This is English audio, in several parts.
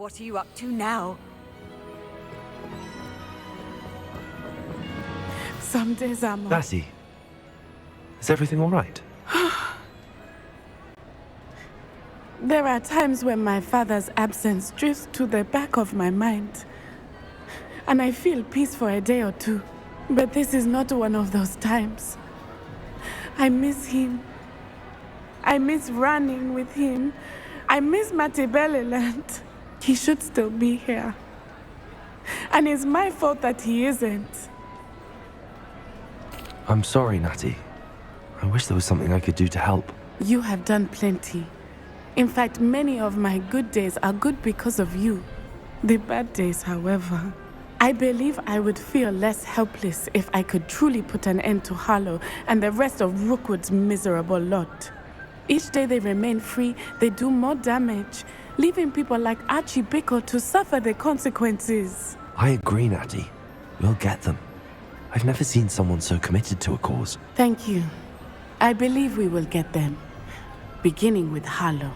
What are you up to now? Some days I'm... Lassie, is everything all right? There are times when my father's absence drifts to the back of my mind, and I feel peace for a day or two. But this is not one of those times. I miss him. I miss running with him. I miss Matibeleland. He should still be here. And it's my fault that he isn't. I'm sorry, Natty. I wish there was something I could do to help. You have done plenty. In fact, many of my good days are good because of you. The bad days, however, I believe I would feel less helpless if I could truly put an end to Harlow and the rest of Rookwood's miserable lot. Each day they remain free, they do more damage, leaving people like Archie Bickle to suffer the consequences. I agree, Natty. We'll get them. I've never seen someone so committed to a cause. Thank you. I believe we will get them, beginning with Harlow.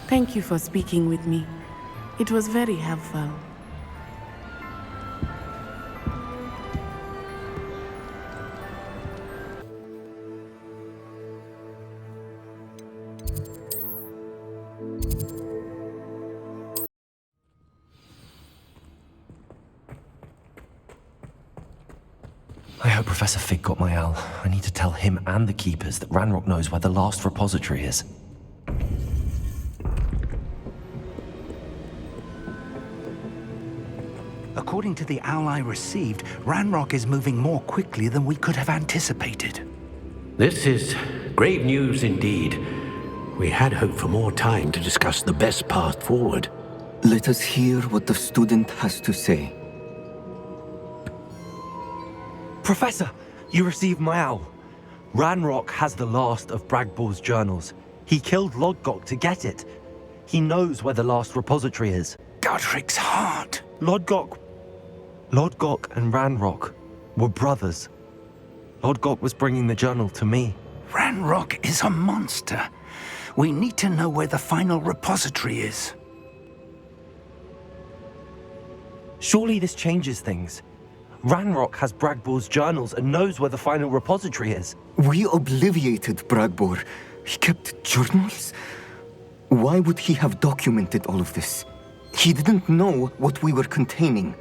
Thank you for speaking with me. It was very helpful. I hope Professor Fig got my owl. I need to tell him and the Keepers that Ranrock knows where the last repository is. According to the owl I received, Ranrock is moving more quickly than we could have anticipated. This is grave news indeed. We had hoped for more time to discuss the best path forward. Let us hear what the student has to say. Professor, you received my owl. Ranrock has the last of Bragbor's journals. He killed Lodgok to get it. He knows where the last repository is. Godric's heart. Lodgok and Ranrock were brothers. Lodgok was bringing the journal to me. Ranrock is a monster. We need to know where the final repository is. Surely this changes things. Ranrock has Bragbor's journals and knows where the final repository is. We obliviated Bragbor. He kept journals? Why would he have documented all of this? He didn't know what we were containing.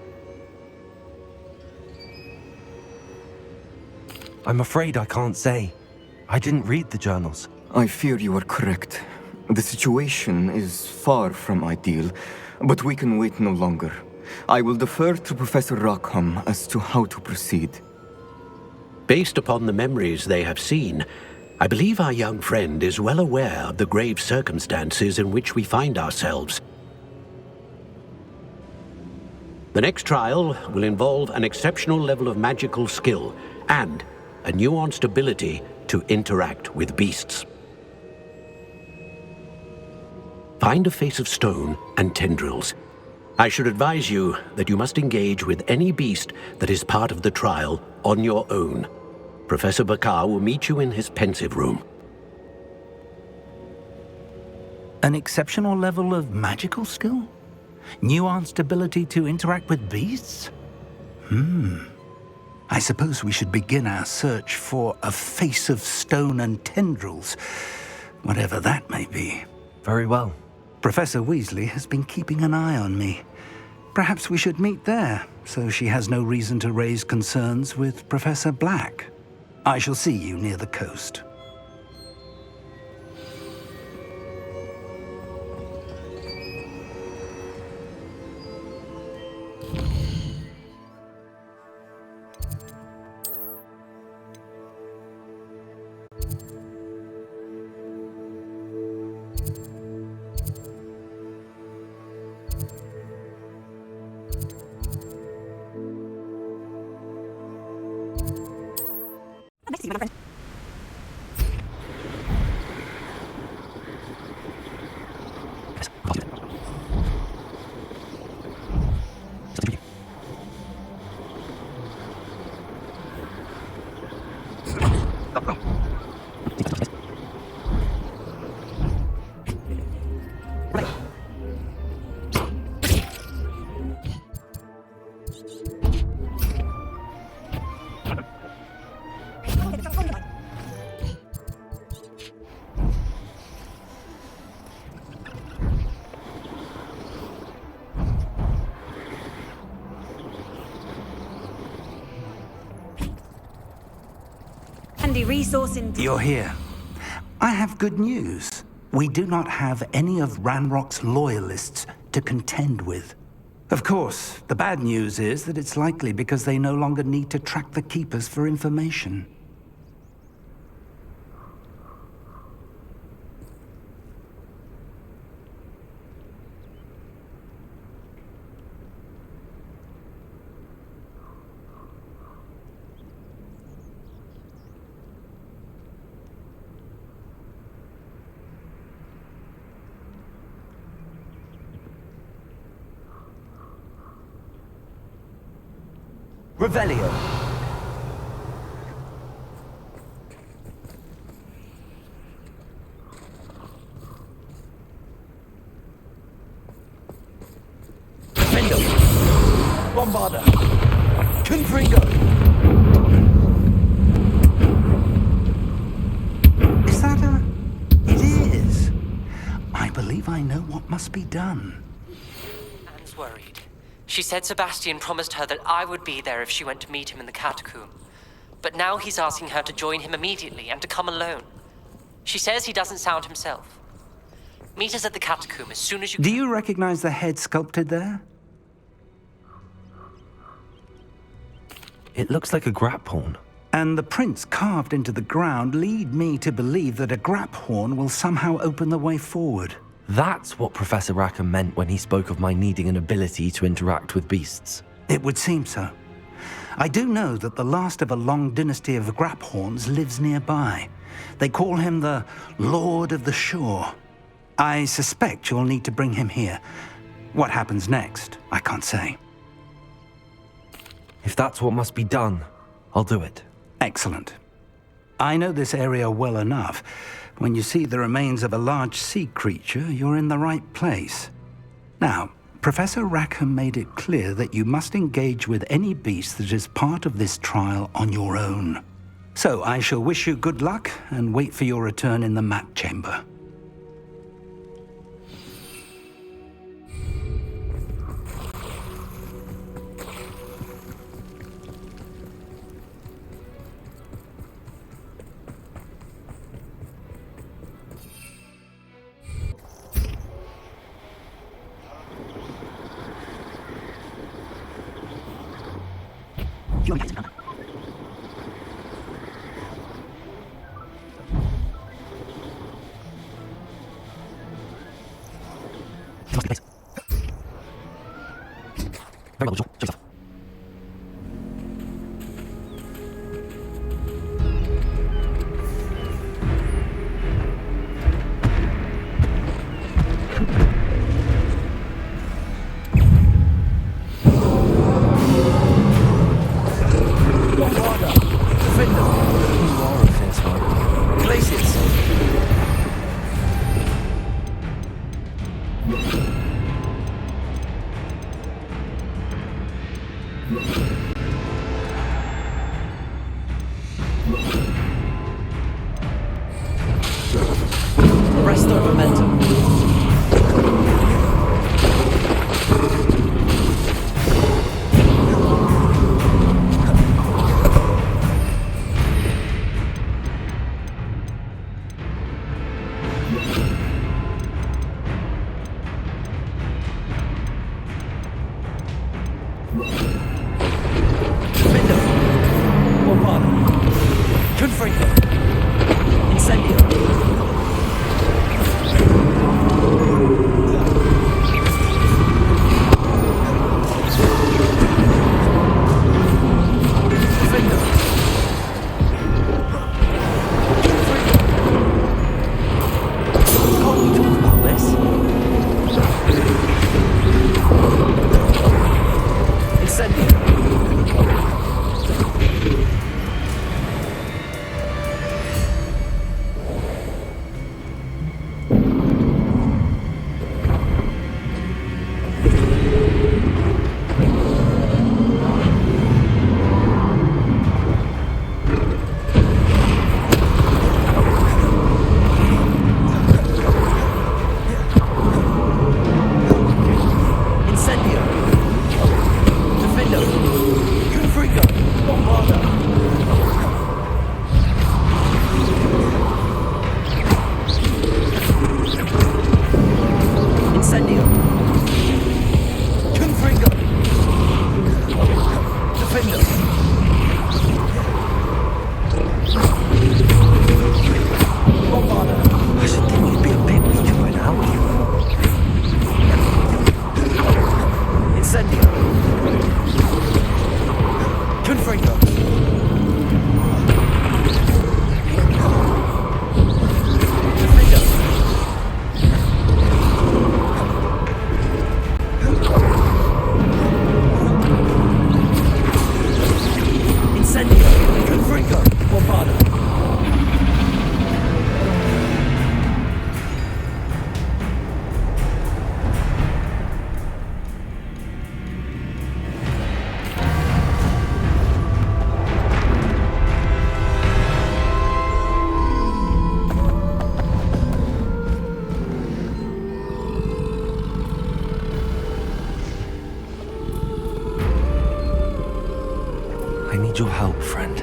I'm afraid I can't say. I didn't read the journals. I fear you are correct. The situation is far from ideal, but we can wait no longer. I will defer to Professor Rockham as to how to proceed. Based upon the memories they have seen, I believe our young friend is well aware of the grave circumstances in which we find ourselves. The next trial will involve an exceptional level of magical skill and a nuanced ability to interact with beasts. Find a face of stone and tendrils. I should advise you that you must engage with any beast that is part of the trial on your own. Professor Bakar will meet you in his pensive room. An exceptional level of magical skill? Nuanced ability to interact with beasts? I suppose we should begin our search for a face of stone and tendrils, whatever that may be. Very well. Professor Weasley has been keeping an eye on me. Perhaps we should meet there, so she has no reason to raise concerns with Professor Black. I shall see you near the coast. necessary resource in... You're here. I have good news. We do not have any of Ranrock's loyalists to contend with. Of course, the bad news is that it's likely because they no longer need to track the Keepers for information. Revelio. Defendo. Bombarda. Confringo. Is that a... It is. I believe I know what must be done. Anne's worried. She said Sebastian promised her that I would be there if she went to meet him in the catacomb. But now he's asking her to join him immediately and to come alone. She says he doesn't sound himself. Meet us at the catacomb as soon as you... Do you recognize the head sculpted there? It looks like a grap horn. And the prints carved into the ground lead me to believe that a grap horn will somehow open the way forward. That's what Professor Rackham meant when he spoke of my needing an ability to interact with beasts. It would seem so. I do know that the last of a long dynasty of Graphorns lives nearby. They call him the Lord of the Shore. I suspect you'll need to bring him here. What happens next, I can't say. If that's what must be done, I'll do it. Excellent. I know this area well enough. When you see the remains of a large sea creature, you're in the right place. Now, Professor Rackham made it clear that you must engage with any beast that is part of this trial on your own. So I shall wish you good luck and wait for your return in the map chamber. Very well, Joel. Show yourself. Resto momentum. Incendio! Confringo! Defender! Bombarda! I should think you'd be a bit weaker by now. Incendio! Confringo! I need your help, friend.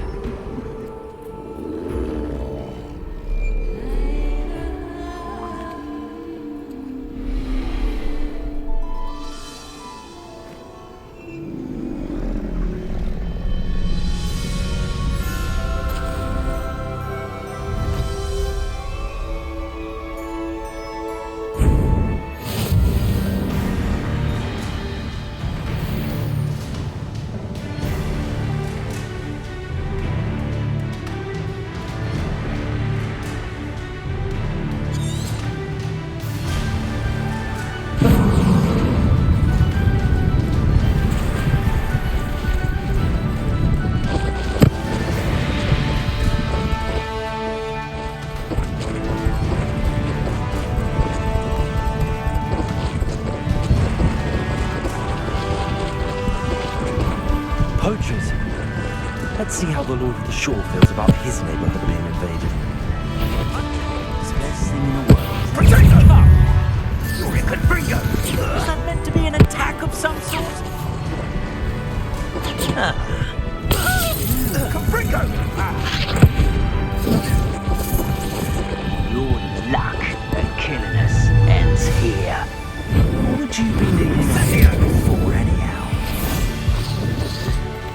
Poachers. Let's see how the Lord of the Shore feels about his neighborhood being invaded. It's the best thing in the world. Potato! You're a Confringo! Is that meant to be an attack of some sort? Confringo! Your luck at killing us ends here. What would you be needing for anyhow?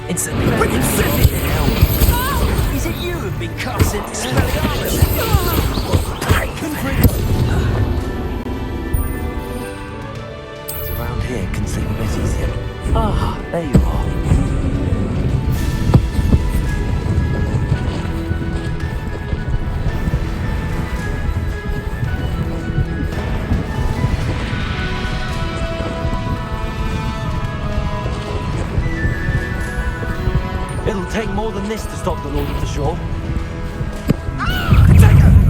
Incendio! Is it you who've been cast into Expelliarmus? Confringo! It's around here can seem a bit easier. Ah, there you are. It'll take more than this to stop the Lord of the Shore.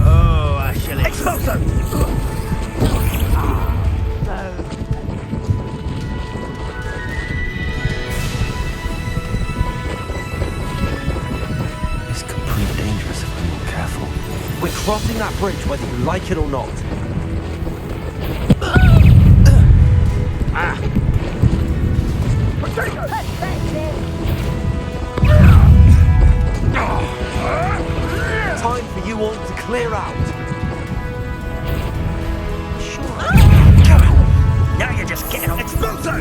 Oh, I shall Expulso! This could prove dangerous if we're not careful. We're crossing that bridge whether you like it or not. Time for you all to clear out. Sure. Now you're just getting on. Expulso!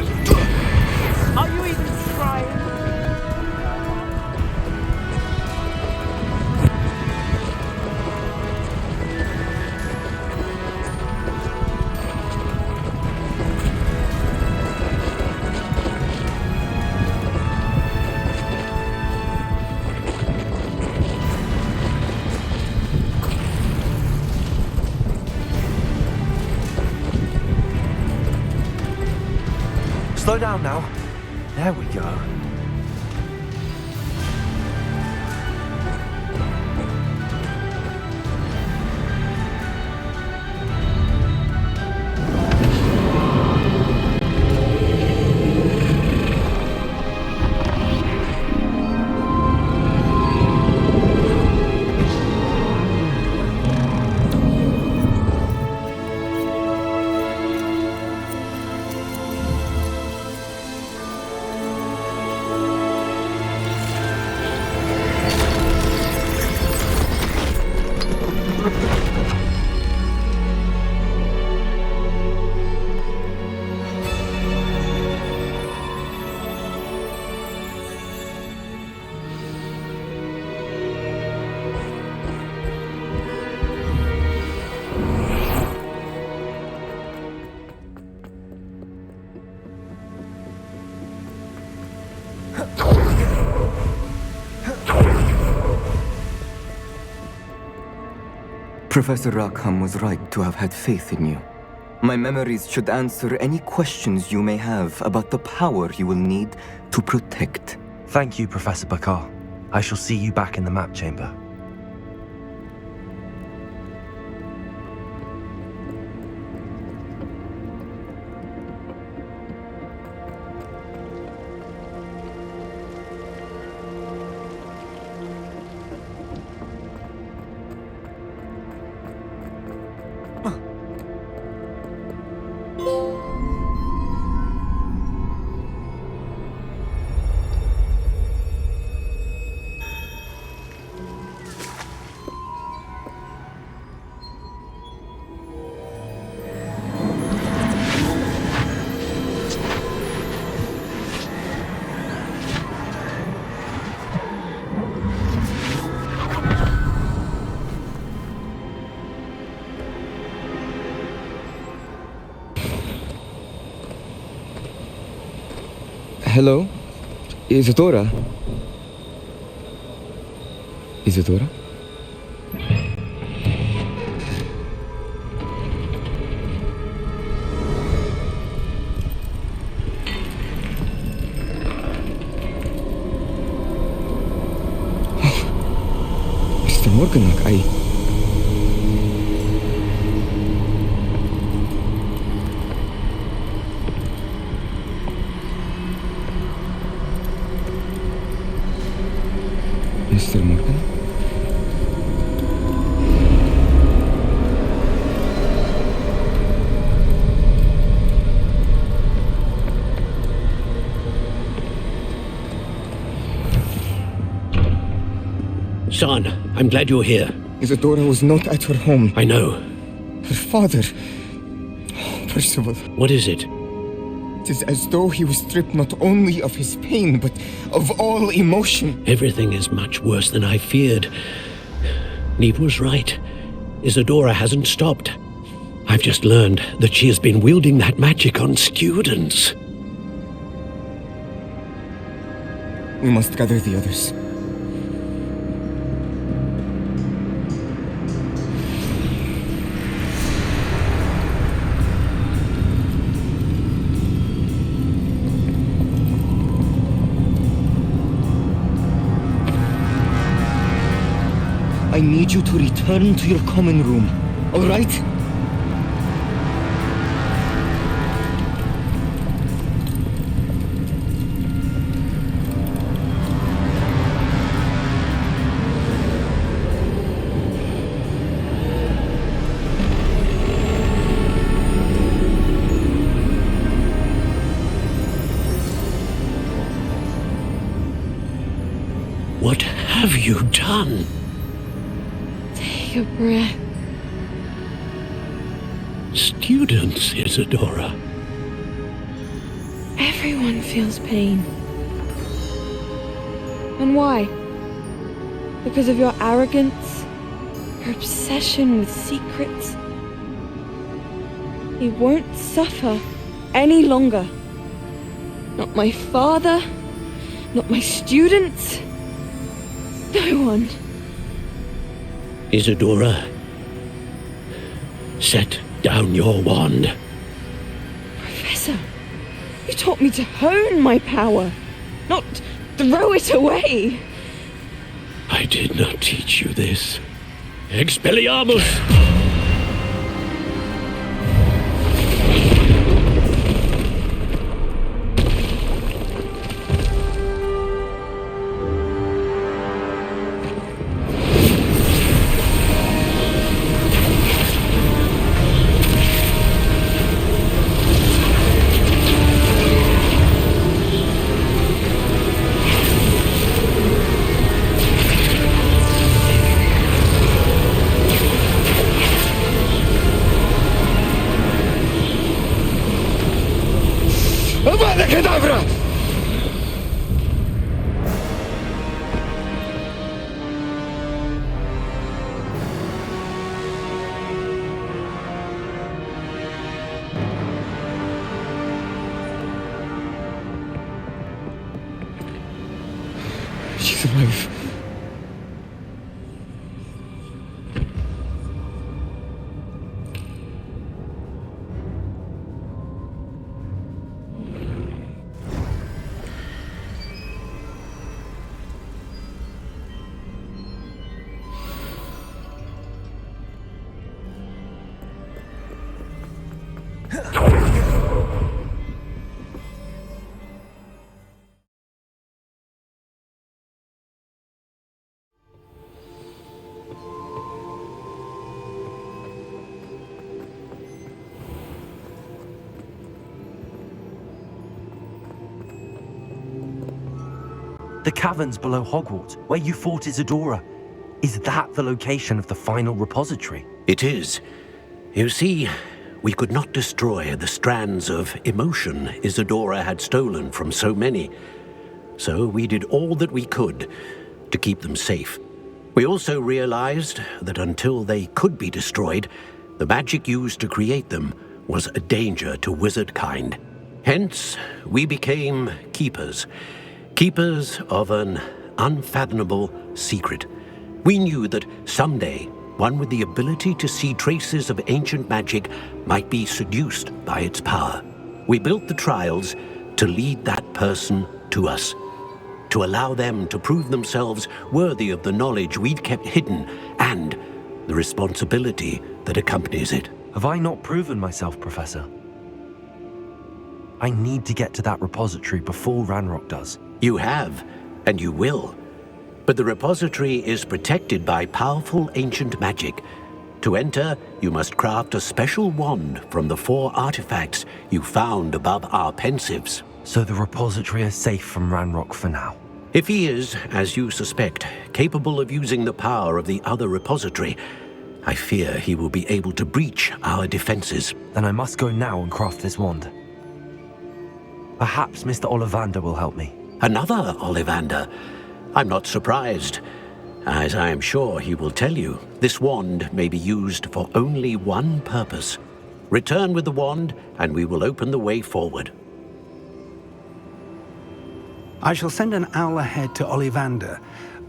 Are you even trying? Slow down now. There we go. Professor Rackham was right to have had faith in you. My memories should answer any questions you may have about the power you will need to protect. Thank you, Professor Bakar. I shall see you back in the map chamber. Hello? Isadora? Isadora? Mr. Morganach, Mr. Morgan? Son, I'm glad you're here. Isadora was not at her home. I know. Her father... Percival. What is it? It is as though he was stripped not only of his pain, but of all emotion. Everything is much worse than I feared. Neve was right. Isadora hasn't stopped. I've just learned that she has been wielding that magic on students. We must gather the others. I need you to return to your common room, all right? What have you done? Take a breath. Students, Isadora. Everyone feels pain. And why? Because of your arrogance? Your obsession with secrets? He won't suffer any longer. Not my father, not my students, no one. Isadora, set down your wand. Professor, you taught me to hone my power, not throw it away. I did not teach you this. Expelliarmus! Avada Kedavra! She's alive. The caverns below Hogwarts, where you fought Isadora. Is that the location of the final repository? It is. You see, we could not destroy the strands of emotion Isadora had stolen from so many. So we did all that we could to keep them safe. We also realized that until they could be destroyed, the magic used to create them was a danger to wizard kind. Hence, we became keepers. Keepers of an unfathomable secret. We knew that someday, one with the ability to see traces of ancient magic might be seduced by its power. We built the trials to lead that person to us, to allow them to prove themselves worthy of the knowledge we'd kept hidden and the responsibility that accompanies it. Have I not proven myself, Professor? I need to get to that repository before Ranrock does. You have, and you will. But the repository is protected by powerful ancient magic. To enter, you must craft a special wand from the 4 artifacts you found above our pensives. So the repository is safe from Ranrock for now? If he is, as you suspect, capable of using the power of the other repository, I fear he will be able to breach our defenses. Then I must go now and craft this wand. Perhaps Mr. Ollivander will help me. Another Ollivander? I'm not surprised. As I am sure he will tell you, this wand may be used for only one purpose. Return with the wand, and we will open the way forward. I shall send an owl ahead to Ollivander.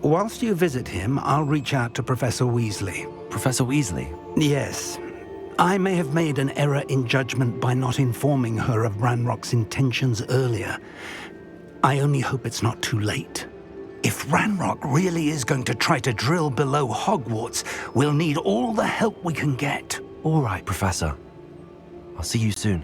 Whilst you visit him, I'll reach out to Professor Weasley. Professor Weasley? Yes. I may have made an error in judgment by not informing her of Ranrock's intentions earlier. I only hope it's not too late. If Ranrock really is going to try to drill below Hogwarts, we'll need all the help we can get. All right, Professor. I'll see you soon.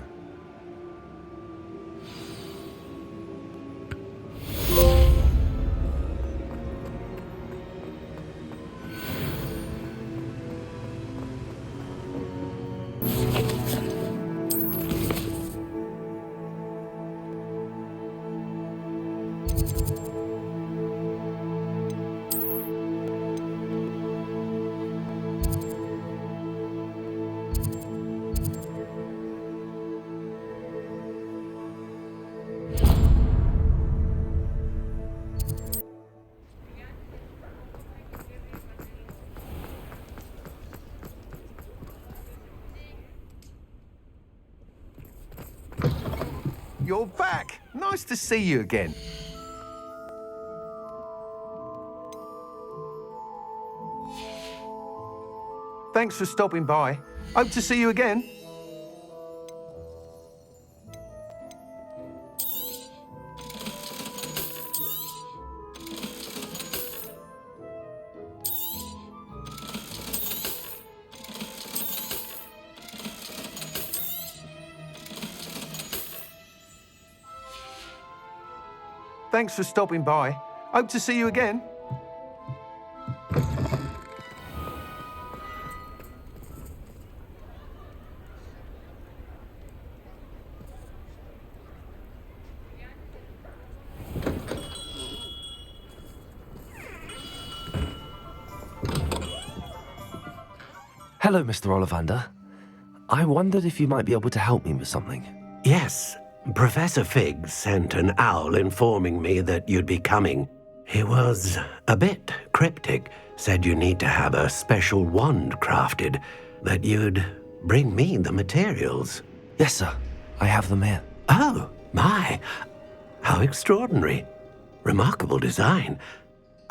You're back. Nice to see you again. Thanks for stopping by. Hope to see you again. Thanks for stopping by. Hope to see you again. Hello, Mr. Ollivander. I wondered if you might be able to help me with something. Yes, Professor Fig sent an owl informing me that you'd be coming. He was a bit cryptic, said you need to have a special wand crafted, that you'd bring me the materials. Yes, sir. I have them here. Oh, my. How extraordinary. Remarkable design.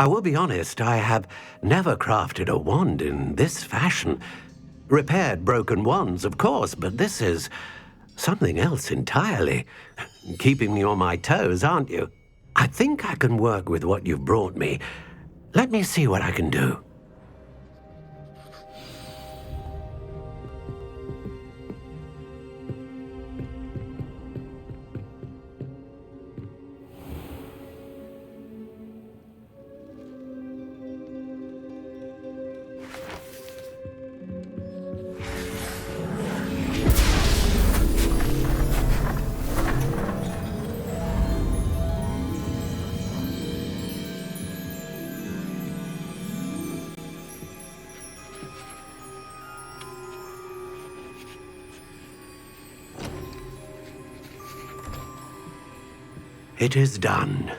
I will be honest, I have never crafted a wand in this fashion. Repaired broken wands, of course, but this is something else entirely. Keeping me on my toes, aren't you? I think I can work with what you've brought me. Let me see what I can do. It is done.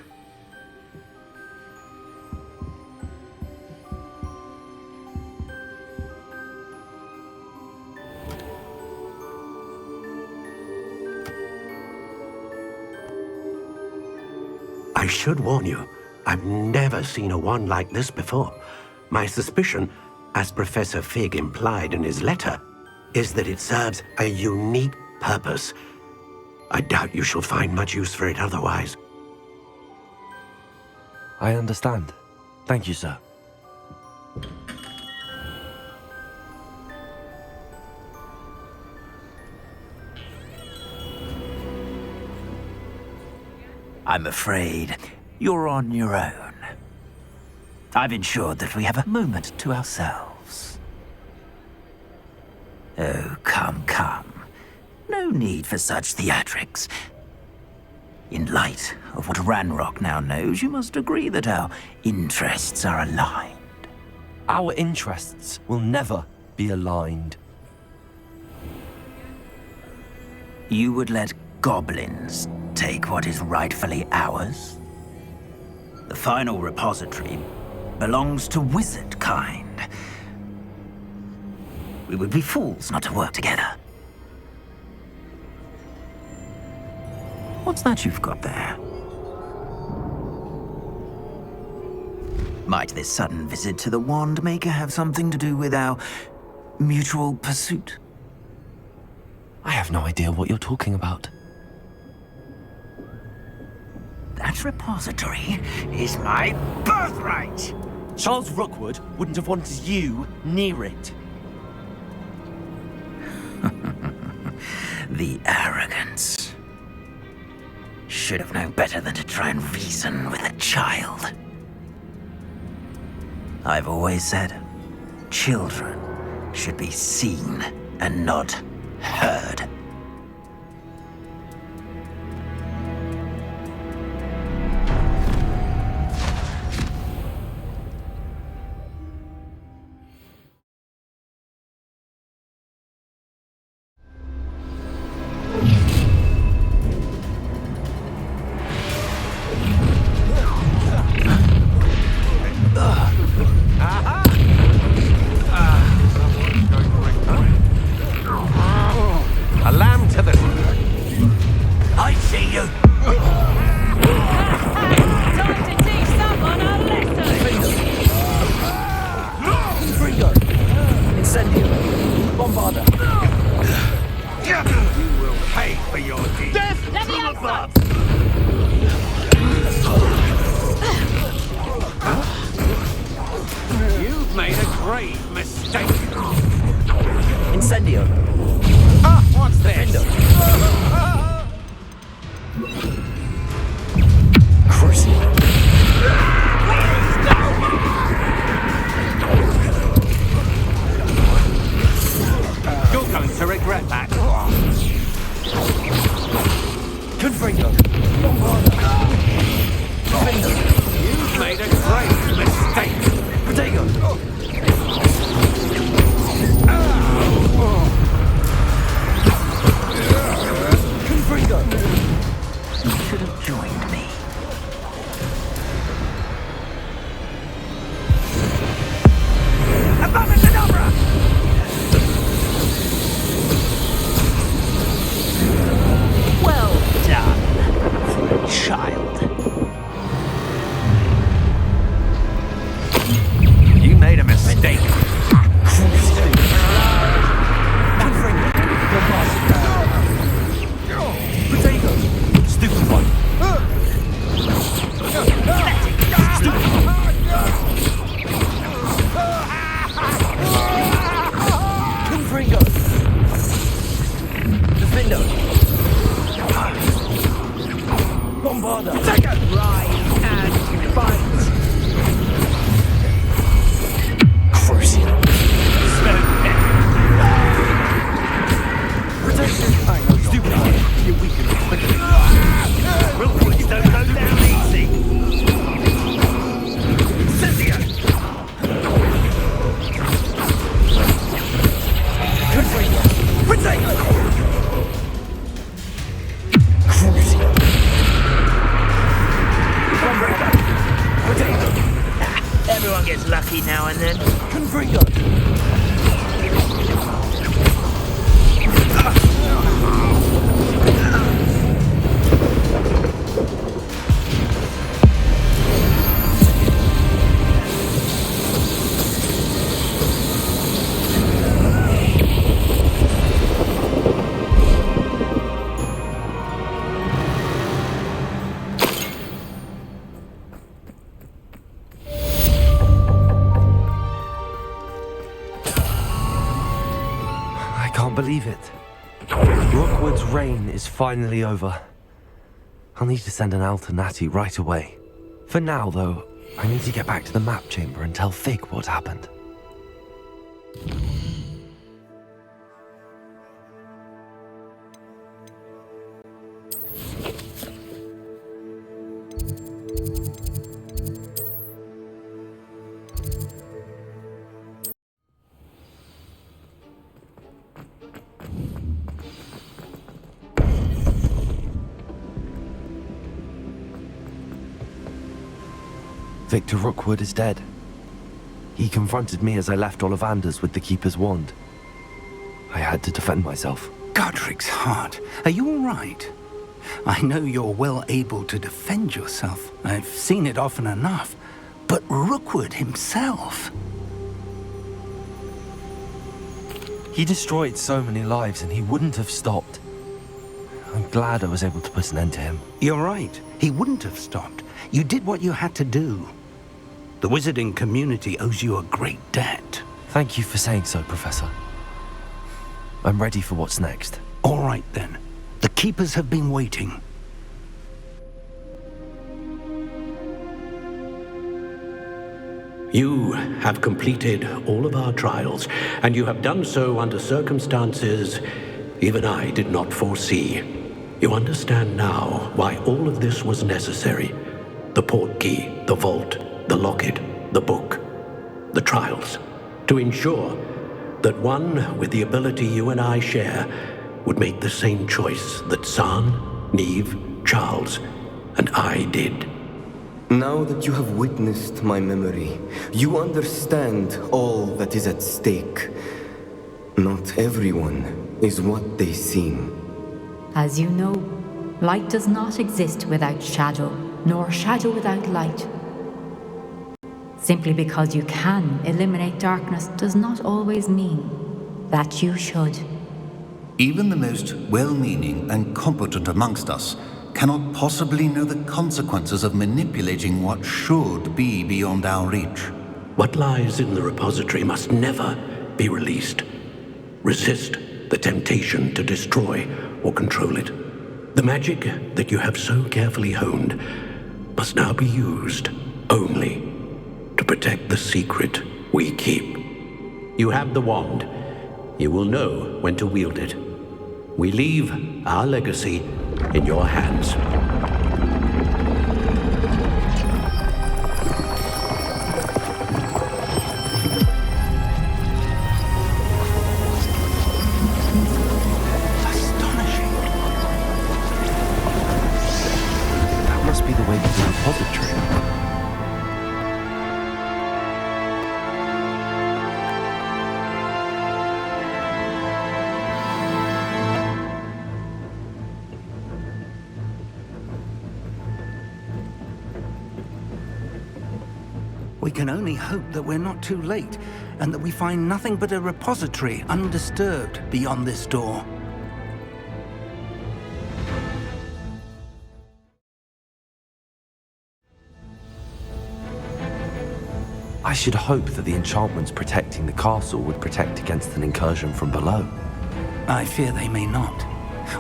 I should warn you, I've never seen a wand like this before. My suspicion, as Professor Fig implied in his letter, is that it serves a unique purpose. I doubt you shall find much use for it otherwise. I understand. Thank you, sir. I'm afraid you're on your own. I've ensured that we have a moment to ourselves. Oh, come, come. No need for such theatrics. In light of what Ranrock now knows, you must agree that our interests are aligned. Our interests will never be aligned. You would let goblins take what is rightfully ours? The final repository belongs to wizard kind. We would be fools not to work together. What's that you've got there? Might this sudden visit to the Wand Maker have something to do with our mutual pursuit? I have no idea what you're talking about. That repository is my birthright! Charles Rookwood wouldn't have wanted you near it. The arrogance. Should have known better than to try and reason with a child. I've always said, children should be seen and not heard. A lamb to the... I see you! Time to teach someone a lesson! Fringo! Incendio! Bombarda! You will pay for your deeds. Leviosa! You've made a grave mistake. Incendio! Ah, what's this? You're going to regret that. Confringo! You've made a grave mistake. Protego! Confringo! You should have joined me. Abominable! Well done for a child. You made a mistake. Stupid one! Confringo! Defendo! Bombarda! Rise and fight. Crucial! Protection! Stupid one! You weaken it quickly! Rookwoods don't go down easy. Cynthia! Confringo! Protego! Crucial! lucky now and then. Confringo! I can't believe it. Rookwood's reign is finally over. I'll need to send an alternati right away. For now, though, I need to get back to the map chamber and tell Fig what happened. Victor Rookwood is dead. He confronted me as I left Ollivander's with the Keeper's wand. I had to defend myself. Godric's heart, are you all right? I know you're well able to defend yourself. I've seen it often enough. But Rookwood himself... He destroyed so many lives and he wouldn't have stopped. I'm glad I was able to put an end to him. You're right. He wouldn't have stopped. You did what you had to do. The wizarding community owes you a great debt. Thank you for saying so, Professor. I'm ready for what's next. All right, then. The Keepers have been waiting. You have completed all of our trials, and you have done so under circumstances even I did not foresee. You understand now why all of this was necessary. The portkey, the vault, the locket, the book, the trials, to ensure that one with the ability you and I share would make the same choice that San, Neve, Charles, and I did. Now that you have witnessed my memory, you understand all that is at stake. Not everyone is what they seem. As you know, light does not exist without shadow, nor shadow without light. Simply because you can eliminate darkness does not always mean that you should. Even the most well-meaning and competent amongst us cannot possibly know the consequences of manipulating what should be beyond our reach. What lies in the repository must never be released. Resist the temptation to destroy or control it. The magic that you have so carefully honed must now be used only to protect the secret we keep. You have the wand. You will know when to wield it. We leave our legacy in your hands. Astonishing. That must be the way to the repository. We can only hope that we're not too late, and that we find nothing but a repository undisturbed beyond this door. I should hope that the enchantments protecting the castle would protect against an incursion from below. I fear they may not.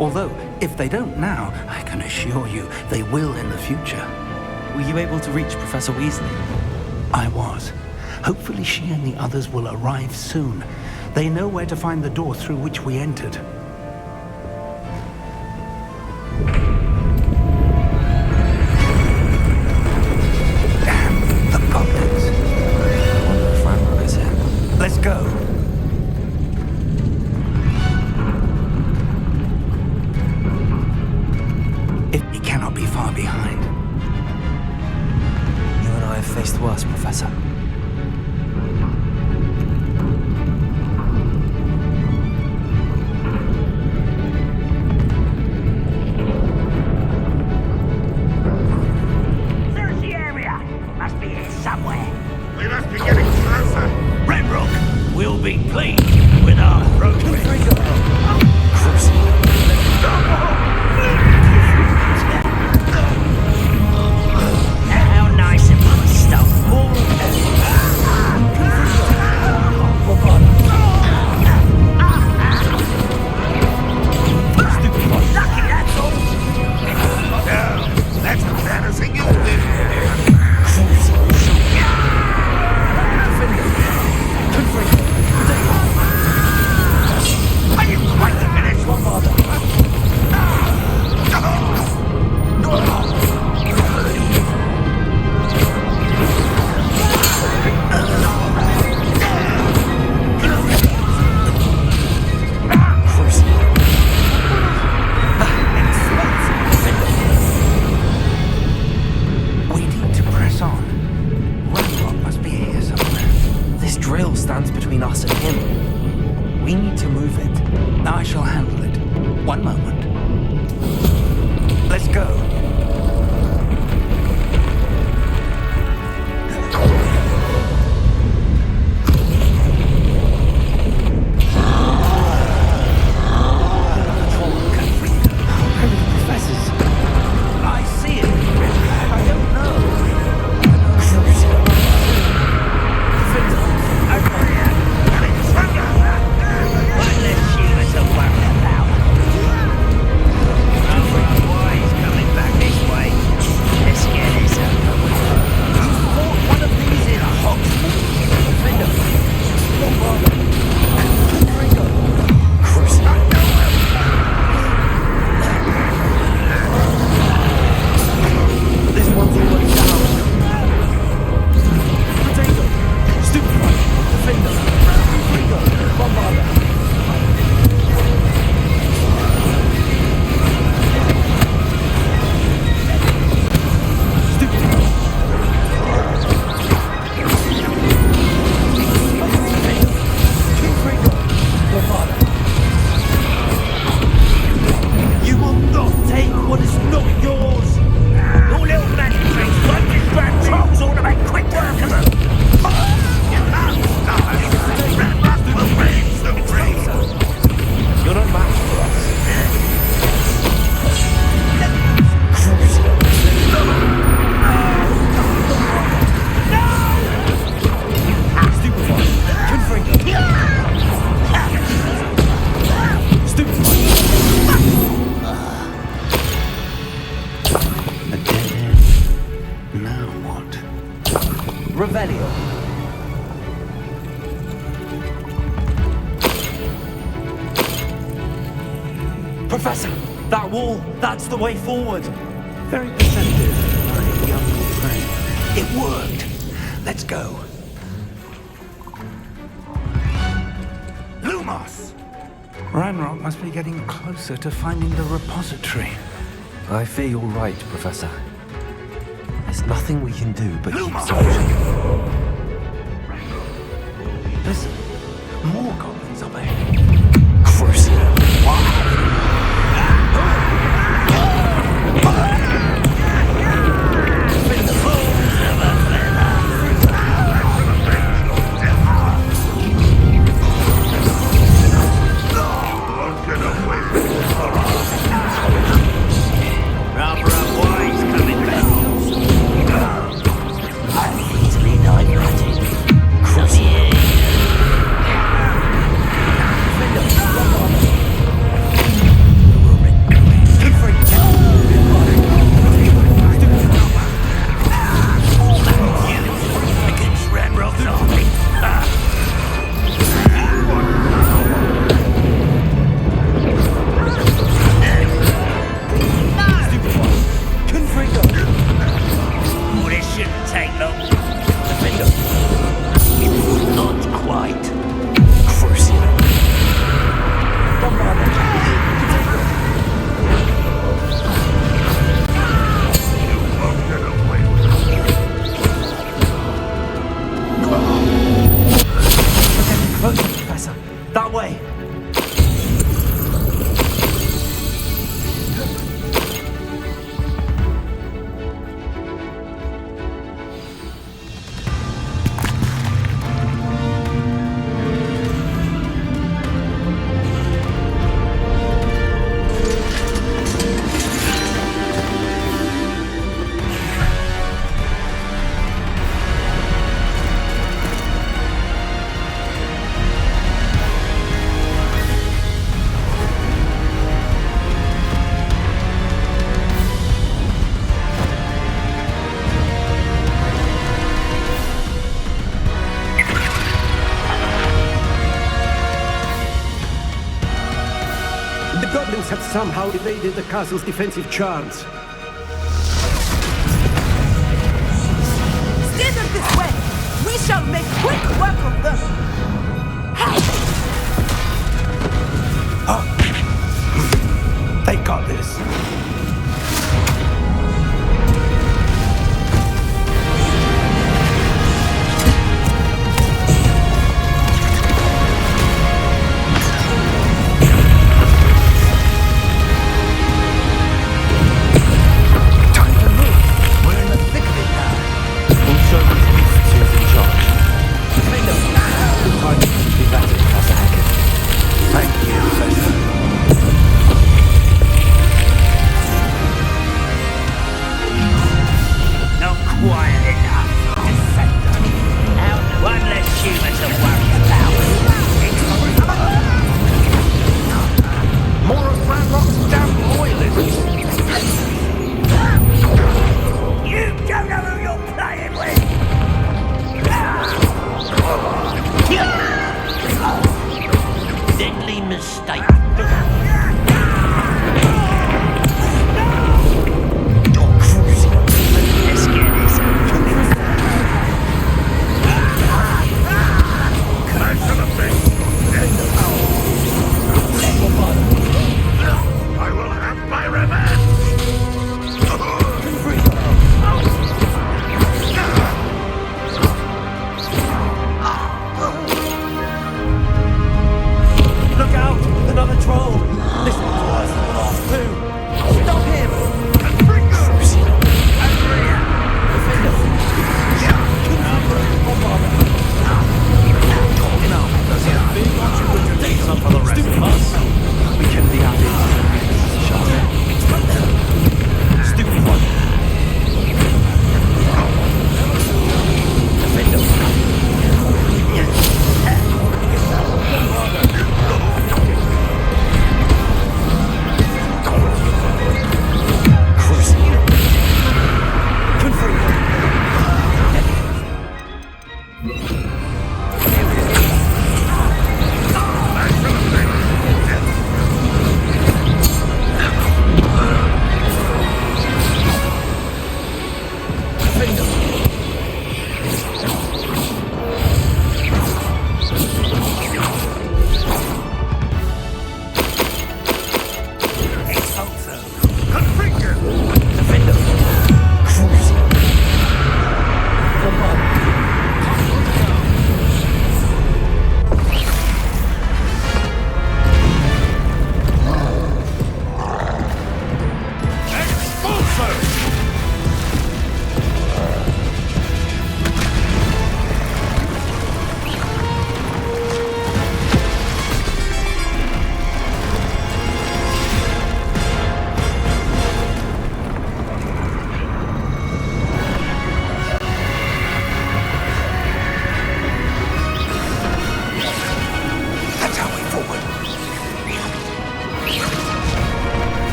Although, if they don't now, I can assure you they will in the future. Were you able to reach Professor Weasley? I was. Hopefully she and the others will arrive soon. They know where to find the door through which we entered. Damn, the goblins. I wonder if Ranrock is here. Let's go. He cannot be far behind. You and I have faced worse, Professor. Let's go. Professor, that wall, that's the way forward. Very perceptive, my young friend. It worked. Let's go. Lumos! Ranrock must be getting closer to finding the repository. I fear you're right, Professor. There's nothing we can do but keep Lumos! searching. Listen, more goblins up ahead. Crucible. Have somehow evaded the castle's defensive charms. Steer them this way! We shall make quick work of them! They got this.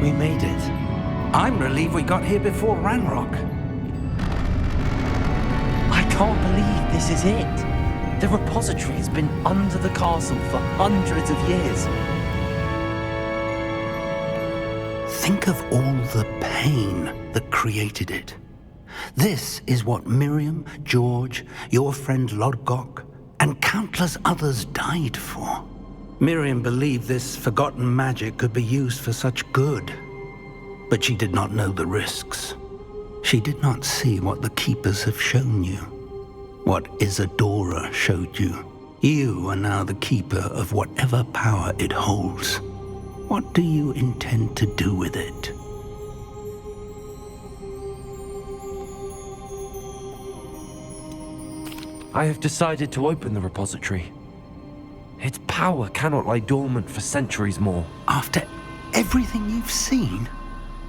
We made it. I'm relieved we got here before Ranrock. I can't believe this is it. The repository has been under the castle for hundreds of years. Think of all the pain that created it. This is what Miriam, George, your friend Lodgok, and countless others died for. Miriam believed this forgotten magic could be used for such good, but she did not know the risks. She did not see what the Keepers have shown you, what Isadora showed you. You are now the Keeper of whatever power it holds. What do you intend to do with it? I have decided to open the repository. Its power cannot lie dormant for centuries more. After everything you've seen,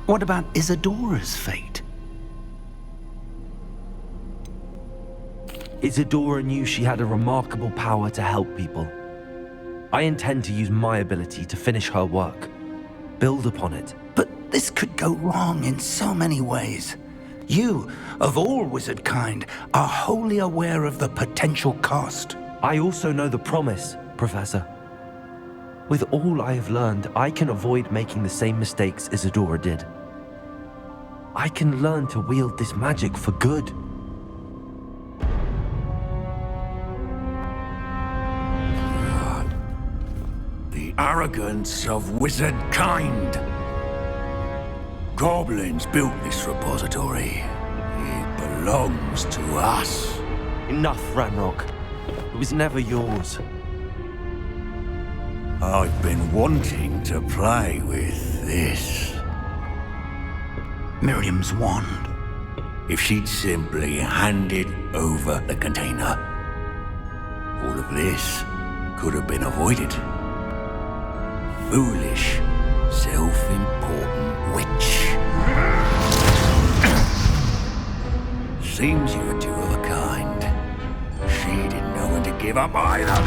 what about Isadora's fate? Isadora knew she had a remarkable power to help people. I intend to use my ability to finish her work, build upon it. But this could go wrong in so many ways. You, of all wizard kind, are wholly aware of the potential cost. I also know the promise, Professor. With all I have learned, I can avoid making the same mistakes Isadora did. I can learn to wield this magic for good. The arrogance of wizard kind. Goblins built this repository. It belongs to us. Enough, Ranrock. It was never yours. I've been wanting to play with this. Miriam's wand. If she'd simply handed over the container, all of this could have been avoided. Foolish, self-important witch. Seems you were two of a kind. She didn't know when to give up either.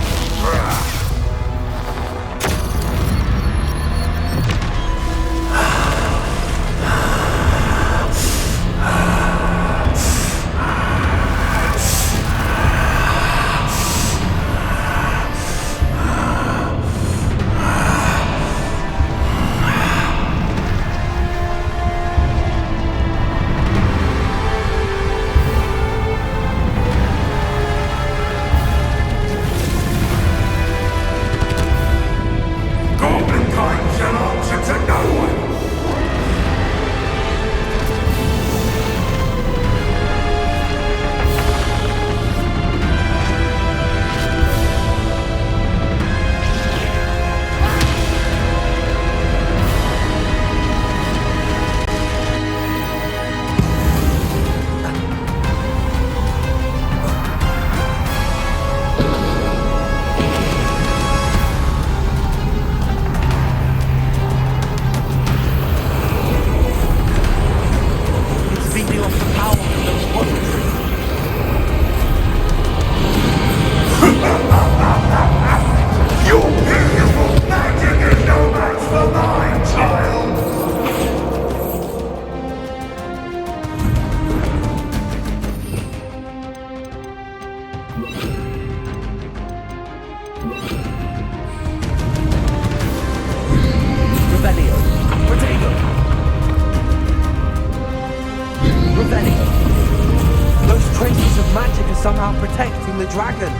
Somehow protecting the dragon.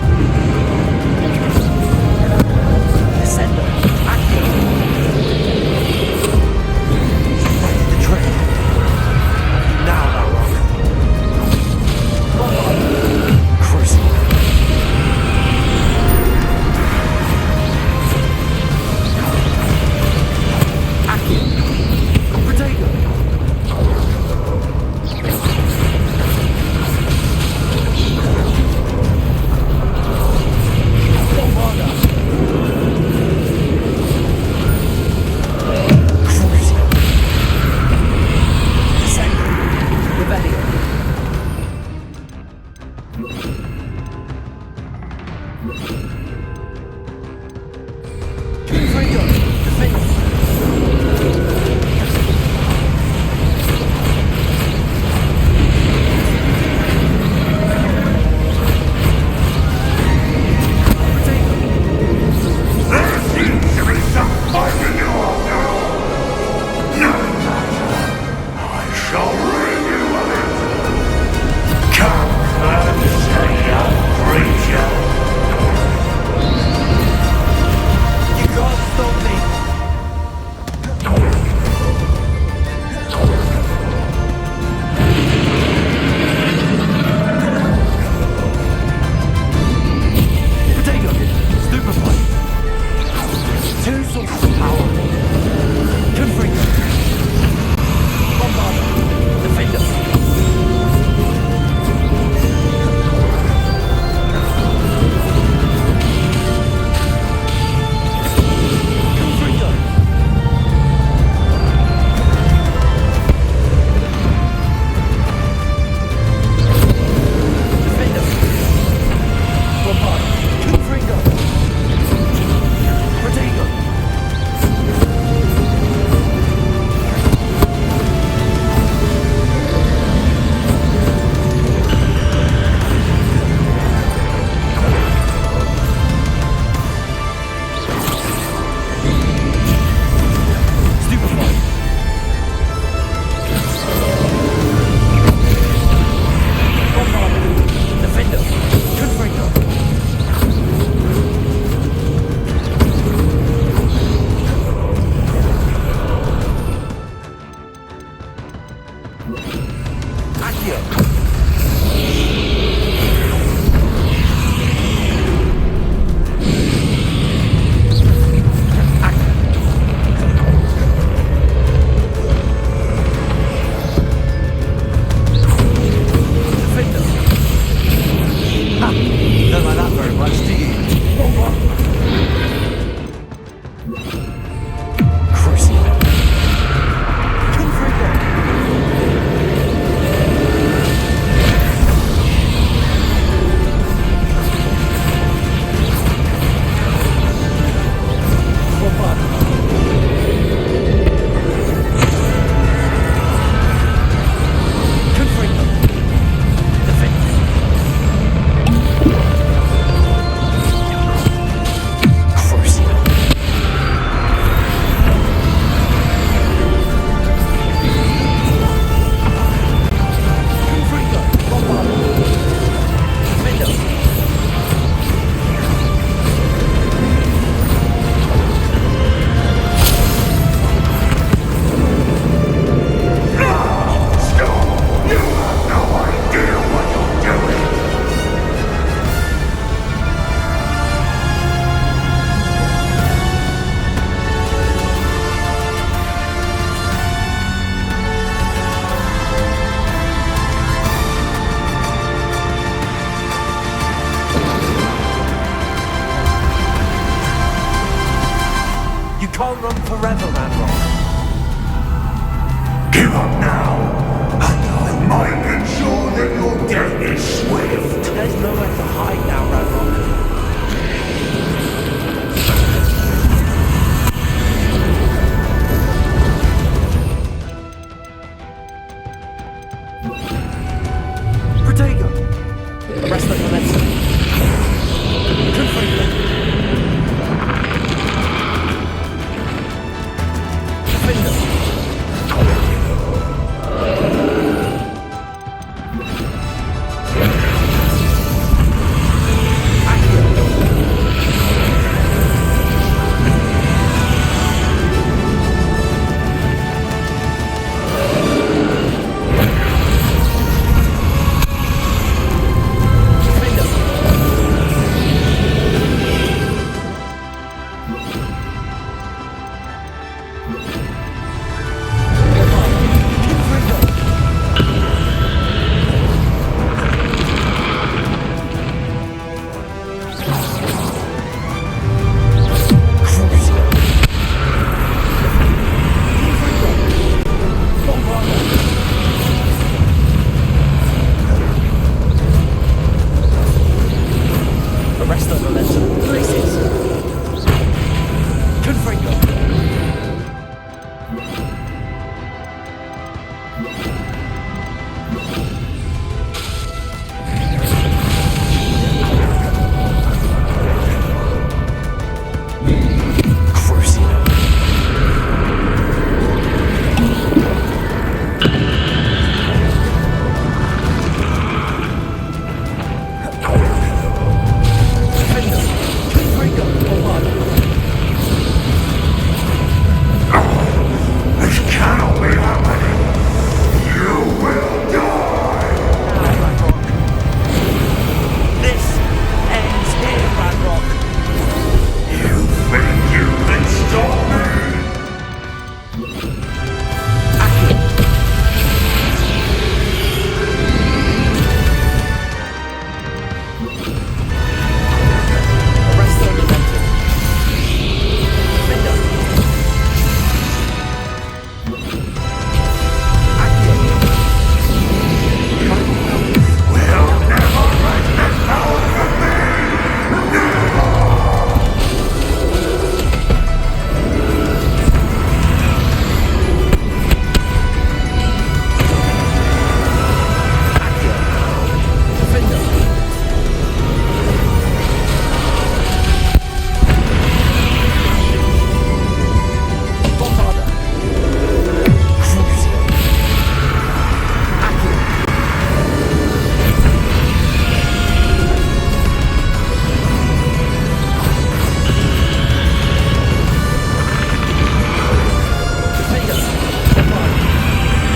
Descender, active. The trick. Now, Balrog. Crucible. Active. Protego. Confringo. Bombarda. Defender.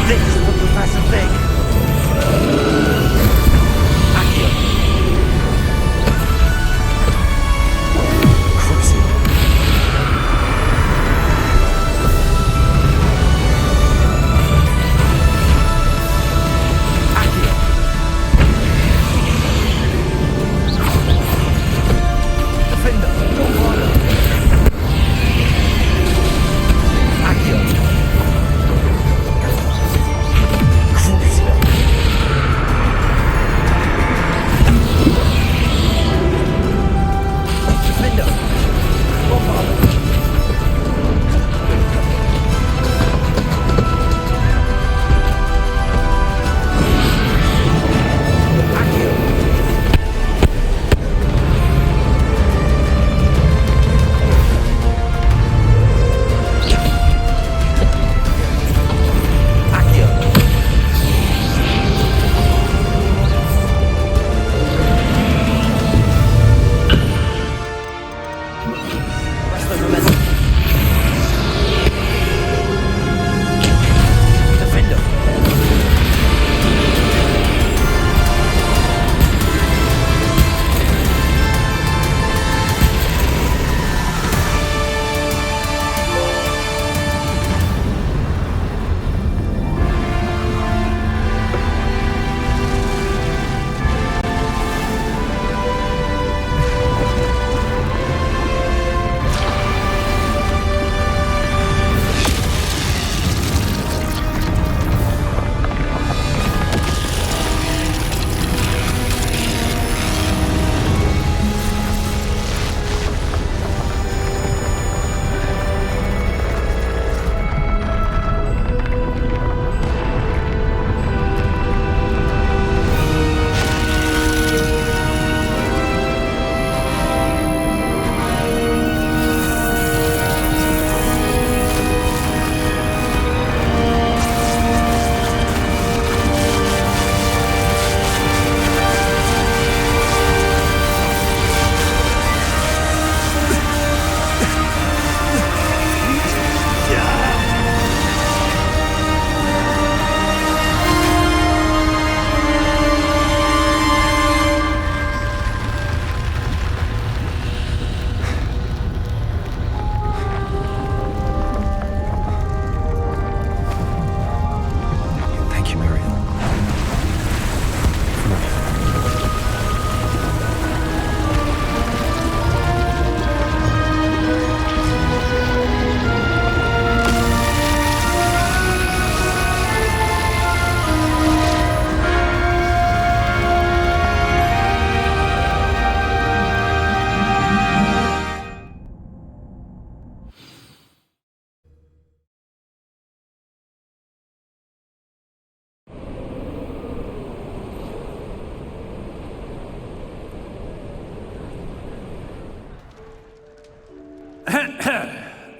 This for Professor Fig. Accio. Crucio. Accio. Defender. Accio. Crucio. Defender.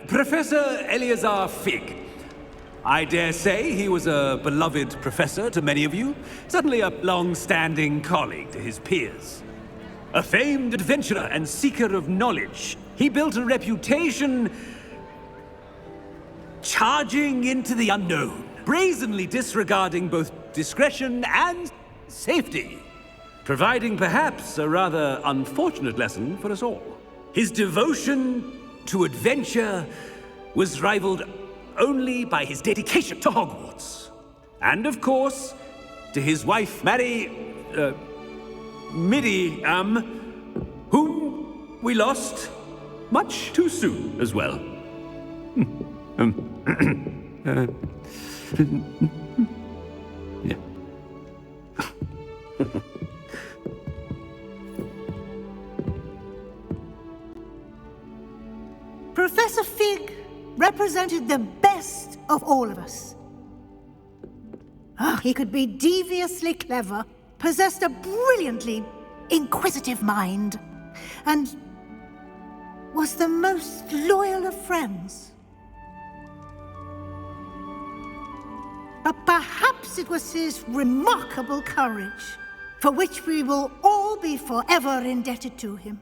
Professor Eleazar Fig. I dare say he was a beloved professor to many of you, certainly a long-standing colleague to his peers. A famed adventurer and seeker of knowledge, he built a reputation charging into the unknown, brazenly disregarding both discretion and safety, providing perhaps a rather unfortunate lesson for us all. His devotion to adventure was rivaled only by his dedication to Hogwarts. And of course, to his wife, Midi, whom we lost much too soon as well. Yeah. Professor Fig represented the best of all of us. He could be deviously clever, possessed a brilliantly inquisitive mind, and was the most loyal of friends. But perhaps it was his remarkable courage, for which we will all be forever indebted to him.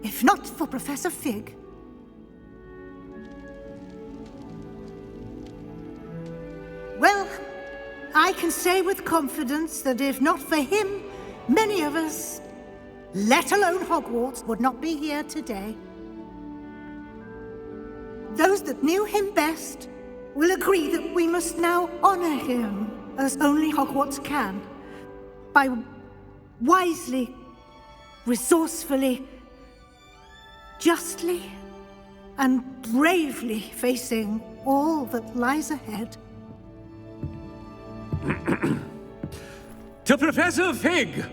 If not for Professor Fig, I can say with confidence that if not for him, many of us, let alone Hogwarts, would not be here today. Those that knew him best will agree that we must now honor him as only Hogwarts can, by wisely, resourcefully, justly, and bravely facing all that lies ahead. To Professor Fig!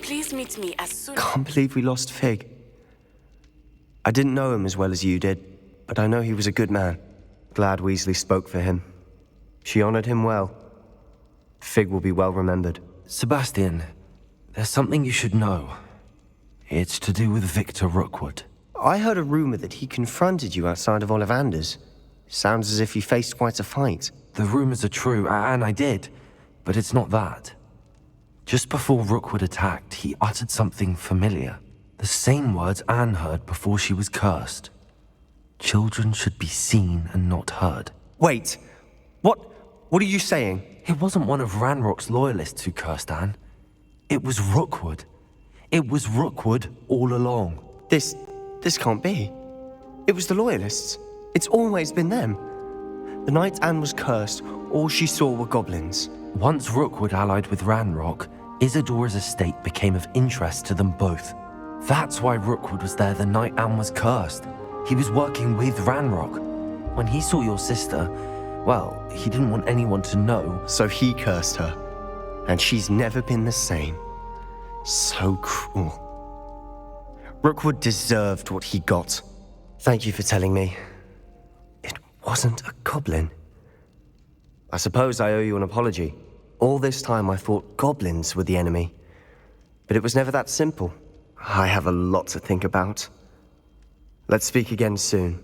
Please meet me as soon. Can't believe we lost Fig. I didn't know him as well as you did, but I know he was a good man. Glad Weasley spoke for him. She honored him well. Fig will be well remembered. Sebastian, there's something you should know. It's to do with Victor Rookwood. I heard a rumor that he confronted you outside of Ollivander's. Sounds as if he faced quite a fight. The rumors are true, and I did, but it's not that. Just before Rookwood attacked, he uttered something familiar. The same words Anne heard before she was cursed. Children should be seen and not heard. Wait, what are you saying? It wasn't one of Ranrock's loyalists who cursed Anne. It was Rookwood. It was Rookwood all along. This can't be. It was the loyalists. It's always been them. The night Anne was cursed, all she saw were goblins. Once Rookwood allied with Ranrock, Isadora's estate became of interest to them both. That's why Rookwood was there the night Anne was cursed. He was working with Ranrock. When he saw your sister, well, he didn't want anyone to know. So he cursed her. And she's never been the same. So cruel. Rookwood deserved what he got. Thank you for telling me. It wasn't a goblin. I suppose I owe you an apology. All this time I thought goblins were the enemy. But it was never that simple. I have a lot to think about. Let's speak again soon.